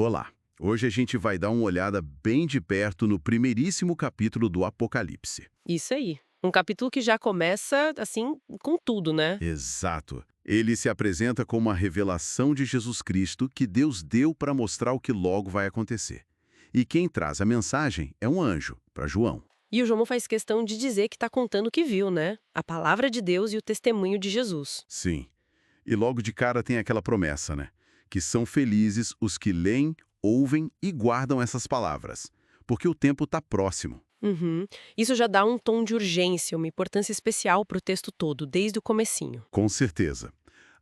Olá! Hoje a gente vai dar uma olhada bem de perto no primeiríssimo capítulo do Apocalipse. Isso aí. Um capítulo que já começa, assim, com tudo, né? Exato. Ele se apresenta como uma revelação de Jesus Cristo que Deus deu para mostrar o que logo vai acontecer. E quem traz a mensagem é um anjo, para João. E o João faz questão de dizer que está contando o que viu, né? A palavra de Deus e o testemunho de Jesus. Sim. E logo de cara tem aquela promessa, né? Que são felizes os que leem, ouvem e guardam essas palavras, porque o tempo está próximo. Uhum. Isso já dá um tom de urgência, uma importância especial para o texto todo, desde o comecinho. Com certeza.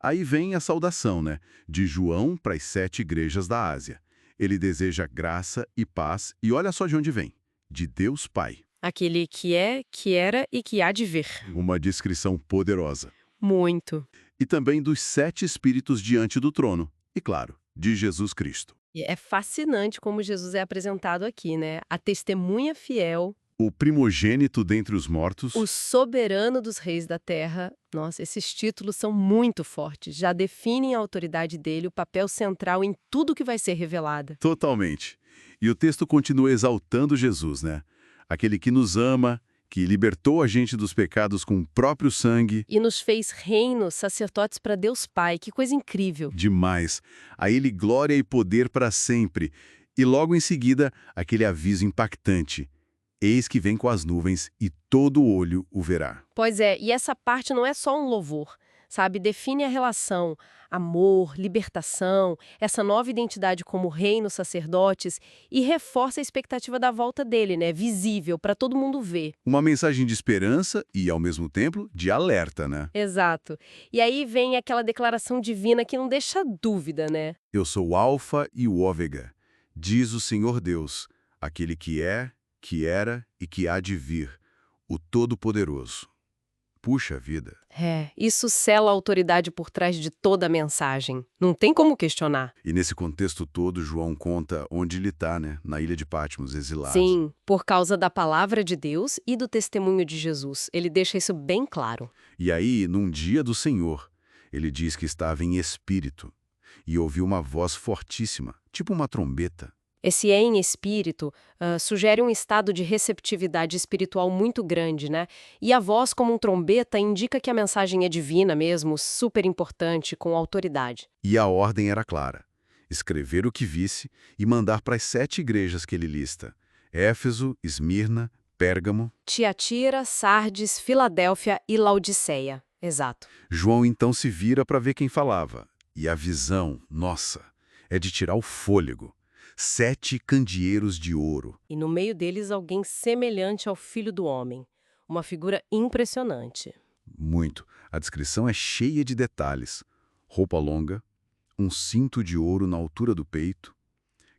Aí vem a saudação, né? De João para as 7 igrejas da Ásia. Ele deseja graça e paz, e olha só de onde vem. De Deus Pai. Aquele que é, que era e que há de vir. Uma descrição poderosa. Muito. E também dos 7 espíritos diante do trono. E claro, de Jesus Cristo. E é fascinante como Jesus é apresentado aqui, né? A testemunha fiel, O primogênito dentre os mortos. o soberano dos reis da terra. Nossa, esses títulos são muito fortes, já definem a autoridade dele, o papel central em tudo que vai ser revelado. Totalmente. E o texto continua exaltando Jesus, né? Aquele que nos ama, que libertou a gente dos pecados com o próprio sangue. E nos fez reinos, sacerdotes para Deus Pai. Que coisa incrível. Demais. A ele glória e poder para sempre. E logo em seguida, aquele aviso impactante. Eis que vem com as nuvens e todo olho o verá. Pois é, e essa parte não é só um louvor, sabe? Define a relação, amor, libertação, essa nova identidade como reino, sacerdotes, e reforça a expectativa da volta dele, né? Visível, para todo mundo ver. Uma mensagem de esperança e, ao mesmo tempo, de alerta, né? Exato. E aí vem aquela declaração divina que não deixa dúvida, né? Eu sou o Alfa e o Ômega, diz o Senhor Deus, aquele que é, que era e que há de vir, o Todo-Poderoso. Puxa vida! É, isso sela a autoridade por trás de toda a mensagem. Não tem como questionar. E nesse contexto todo, João conta onde ele está, né? Na ilha de Patmos, exilado. Sim, por causa da palavra de Deus e do testemunho de Jesus. Ele deixa isso bem claro. E aí, num dia do Senhor, ele diz que estava em espírito e ouviu uma voz fortíssima, tipo uma trombeta. Esse em espírito sugere um estado de receptividade espiritual muito grande, né? E a voz como um trombeta indica que a mensagem é divina mesmo, super importante, com autoridade. E a ordem era clara: escrever o que visse e mandar para as 7 igrejas que ele lista: Éfeso, Esmirna, Pérgamo. Tiatira, Sardes, Filadélfia e Laodiceia. Exato. João então se vira para ver quem falava. E a visão, nossa, é de tirar o fôlego. 7 candeeiros de ouro. E no meio deles alguém semelhante ao Filho do Homem. Uma figura impressionante. Muito. A descrição é cheia de detalhes. Roupa longa, um cinto de ouro na altura do peito,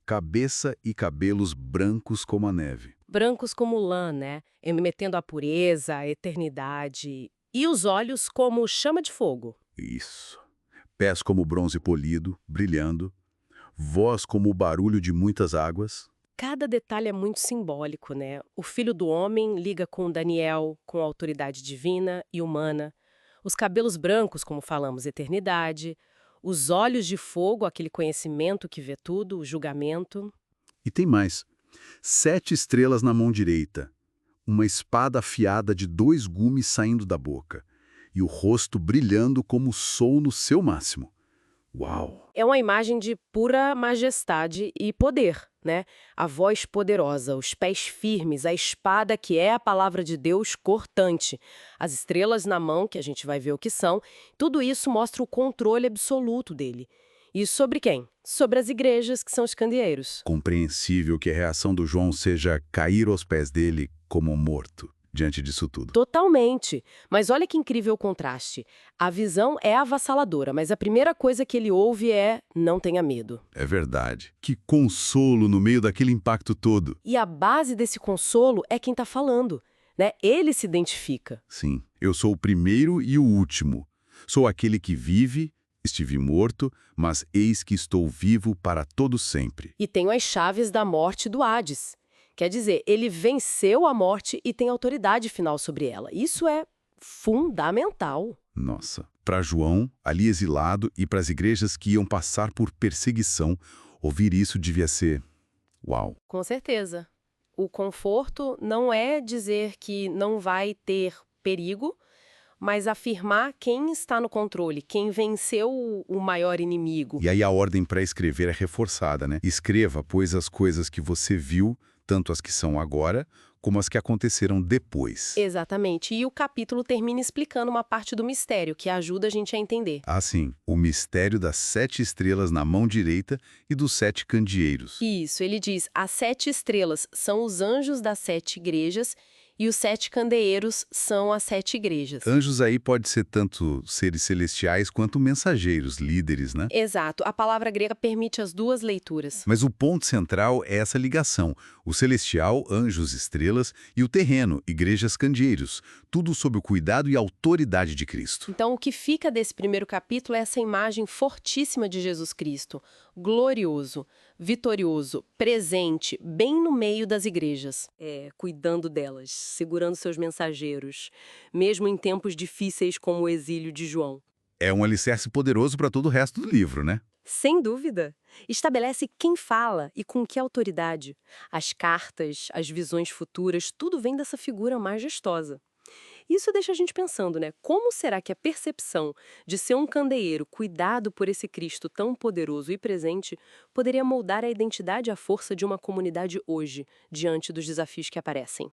cabeça e cabelos brancos como a neve. Brancos como lã, né? Emetendo a pureza, a eternidade. E os olhos como chama de fogo. Isso. Pés como bronze polido, brilhando. Voz como o barulho de muitas águas. Cada detalhe é muito simbólico, né? O Filho do Homem liga com Daniel, com a autoridade divina e humana. Os cabelos brancos, como falamos, eternidade. Os olhos de fogo, aquele conhecimento que vê tudo, o julgamento. E tem mais. 7 estrelas na mão direita. Uma espada afiada de 2 gumes saindo da boca. E o rosto brilhando como o sol no seu máximo. Uau! É uma imagem de pura majestade e poder, né? A voz poderosa, os pés firmes, a espada que é a palavra de Deus cortante, as estrelas na mão, que a gente vai ver o que são, tudo isso mostra o controle absoluto dele. E sobre quem? Sobre as igrejas, que são os candeeiros. Compreensível que a reação do João seja cair aos pés dele como um morto diante disso tudo. Totalmente. Mas olha que incrível o contraste. A visão é avassaladora, mas a primeira coisa que ele ouve é: não tenha medo. É verdade. Que consolo no meio daquele impacto todo. E a base desse consolo é quem está falando, né? Ele se identifica. Sim, eu sou o primeiro e o último. Sou aquele que vive, estive morto, mas eis que estou vivo para todo sempre. E tenho as chaves da morte do Hades. Quer dizer, ele venceu a morte e tem autoridade final sobre ela. Isso é fundamental. Nossa, para João, ali exilado, e para as igrejas que iam passar por perseguição, Ouvir isso devia ser... Uau! Com certeza. O conforto não é dizer que não vai ter perigo, mas afirmar quem está no controle, quem venceu o maior inimigo. E aí a ordem para escrever é reforçada, né? Escreva, pois, as coisas que você viu, tanto as que são agora, como as que aconteceram depois. Exatamente. E o capítulo termina explicando uma parte do mistério, que ajuda a gente a entender. Assim, o mistério das 7 estrelas na mão direita e dos 7 candeeiros. Isso, ele diz, as 7 estrelas são os anjos das 7 igrejas e os 7 candeeiros são as 7 igrejas. Anjos aí pode ser tanto seres celestiais quanto mensageiros, líderes, né? Exato, a palavra grega permite as duas leituras. Mas o ponto central é essa ligação. O celestial, anjos, estrelas, e o terreno, igrejas, candeeiros. Tudo sob o cuidado e autoridade de Cristo. Então, o que fica desse primeiro capítulo é essa imagem fortíssima de Jesus Cristo, glorioso, vitorioso, presente, bem no meio das igrejas. Cuidando delas, segurando seus mensageiros, mesmo em tempos difíceis como o exílio de João. É um alicerce poderoso para todo o resto do livro, né? Sem dúvida. Estabelece quem fala e com que autoridade. As cartas, as visões futuras, tudo vem dessa figura majestosa. Isso deixa a gente pensando, né? Como será que a percepção de ser um candeeiro cuidado por esse Cristo tão poderoso e presente poderia moldar a identidade e a força de uma comunidade hoje, diante dos desafios que aparecem?